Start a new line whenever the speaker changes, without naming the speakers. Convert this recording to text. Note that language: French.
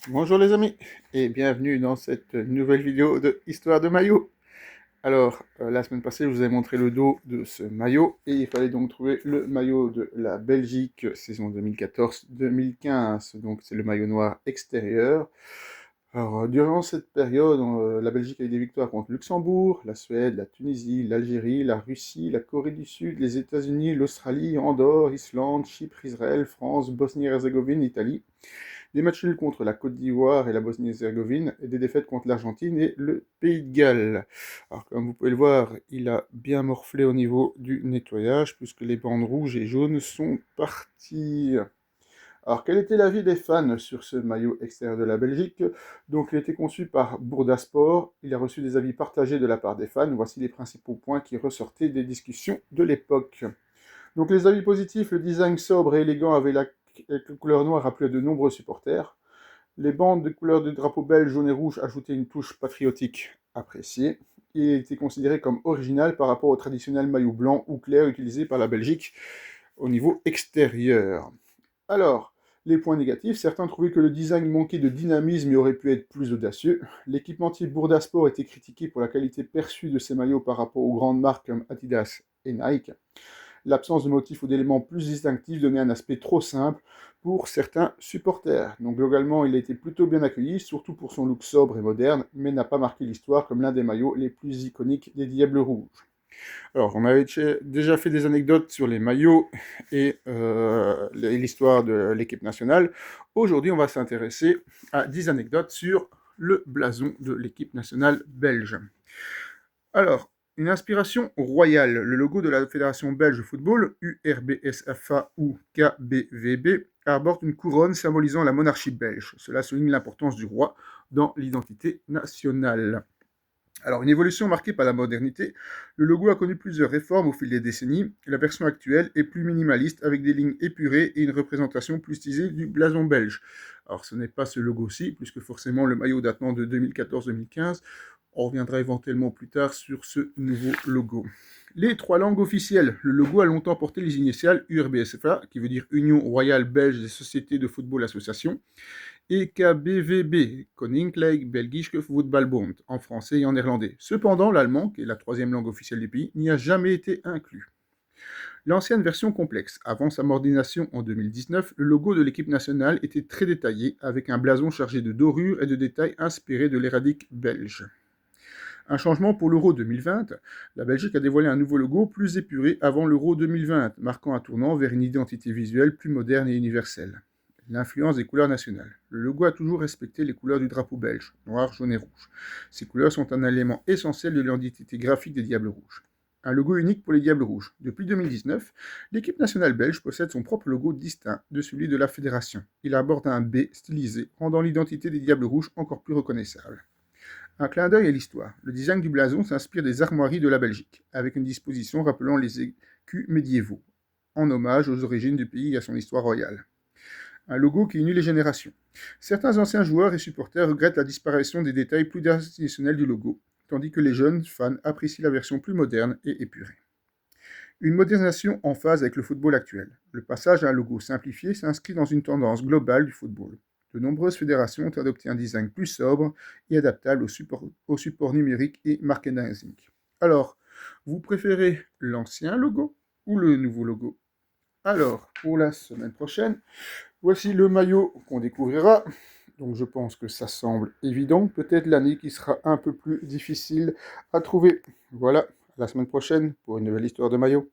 Bonjour les amis et bienvenue dans cette nouvelle vidéo de Histoire de maillot. Alors, la semaine passée, je vous ai montré le dos de ce maillot et il fallait donc trouver le maillot de la Belgique saison 2014-2015. Donc, c'est le maillot noir extérieur. Alors, durant cette période, la Belgique a eu des victoires contre Luxembourg, la Suède, la Tunisie, l'Algérie, la Russie, la Corée du Sud, les États-Unis, l'Australie, Andorre, Islande, Chypre, Israël, France, Bosnie-Herzégovine, Italie. Des matchs nuls contre la Côte d'Ivoire et la Bosnie-Herzégovine, et des défaites contre l'Argentine et le Pays de Galles. Alors, comme vous pouvez le voir, il a bien morflé au niveau du nettoyage, puisque les bandes rouges et jaunes sont parties. Alors, quel était l'avis des fans sur ce maillot extérieur de la Belgique? Donc, il a été conçu par Bourdasport. Il a reçu des avis partagés de la part des fans. Voici les principaux points qui ressortaient des discussions de l'époque. Donc, les avis positifs, le design sobre et élégant avec la couleur noire a plu à de nombreux supporters. Les bandes de couleur du drapeau belge jaune et rouge ajoutaient une touche patriotique appréciée. Il a été considéré comme original par rapport au traditionnel maillot blanc ou clair utilisé par la Belgique au niveau extérieur. Alors, les points négatifs, certains trouvaient que le design manquait de dynamisme et aurait pu être plus audacieux. L'équipementier Bourdasport était critiqué pour la qualité perçue de ses maillots par rapport aux grandes marques comme Adidas et Nike. L'absence de motifs ou d'éléments plus distinctifs donnait un aspect trop simple pour certains supporters. Donc globalement, il a été plutôt bien accueilli, surtout pour son look sobre et moderne, mais n'a pas marqué l'histoire comme l'un des maillots les plus iconiques des Diables Rouges. Alors, on avait déjà fait des anecdotes sur les maillots et l'histoire de l'équipe nationale. Aujourd'hui, on va s'intéresser à 10 anecdotes sur le blason de l'équipe nationale belge. Alors, une inspiration royale. Le logo de la Fédération belge de football, URBSFA ou KBVB, arbore une couronne symbolisant la monarchie belge. Cela souligne l'importance du roi dans l'identité nationale. Alors, une évolution marquée par la modernité, le logo a connu plusieurs réformes au fil des décennies. La version actuelle est plus minimaliste, avec des lignes épurées et une représentation plus stylisée du blason belge. Alors, ce n'est pas ce logo-ci, puisque forcément le maillot datant de 2014-2015. On reviendra éventuellement plus tard sur ce nouveau logo. Les trois langues officielles. Le logo a longtemps porté les initiales URBSFA, qui veut dire Union Royale Belge des Sociétés de Football Association, et KBVB, Koninklijk Belgische Voetbalbond, en français et en néerlandais. Cependant, l'allemand, qui est la troisième langue officielle du pays, n'y a jamais été inclus. L'ancienne version complexe. Avant sa mordination en 2019, le logo de l'équipe nationale était très détaillé, avec un blason chargé de dorures et de détails inspirés de l'héraldique belge. Un changement pour l'Euro 2020, la Belgique a dévoilé un nouveau logo plus épuré avant l'Euro 2020, marquant un tournant vers une identité visuelle plus moderne et universelle. L'influence des couleurs nationales. Le logo a toujours respecté les couleurs du drapeau belge, noir, jaune et rouge. Ces couleurs sont un élément essentiel de l'identité graphique des Diables Rouges. Un logo unique pour les Diables Rouges. Depuis 2019, l'équipe nationale belge possède son propre logo distinct de celui de la fédération. Il aborde un B stylisé, rendant l'identité des Diables Rouges encore plus reconnaissable. Un clin d'œil à l'histoire. Le design du blason s'inspire des armoiries de la Belgique, avec une disposition rappelant les écus médiévaux, en hommage aux origines du pays et à son histoire royale. Un logo qui unit les générations. Certains anciens joueurs et supporters regrettent la disparition des détails plus traditionnels du logo, tandis que les jeunes fans apprécient la version plus moderne et épurée. Une modernisation en phase avec le football actuel. Le passage à un logo simplifié s'inscrit dans une tendance globale du football. De nombreuses fédérations ont adopté un design plus sobre et adaptable au support numérique et merchandising. Alors, vous préférez l'ancien logo ou le nouveau logo? Alors, pour la semaine prochaine, voici le maillot qu'on découvrira. Donc je pense que ça semble évident. Peut-être l'année qui sera un peu plus difficile à trouver. Voilà, à la semaine prochaine pour une nouvelle histoire de maillot.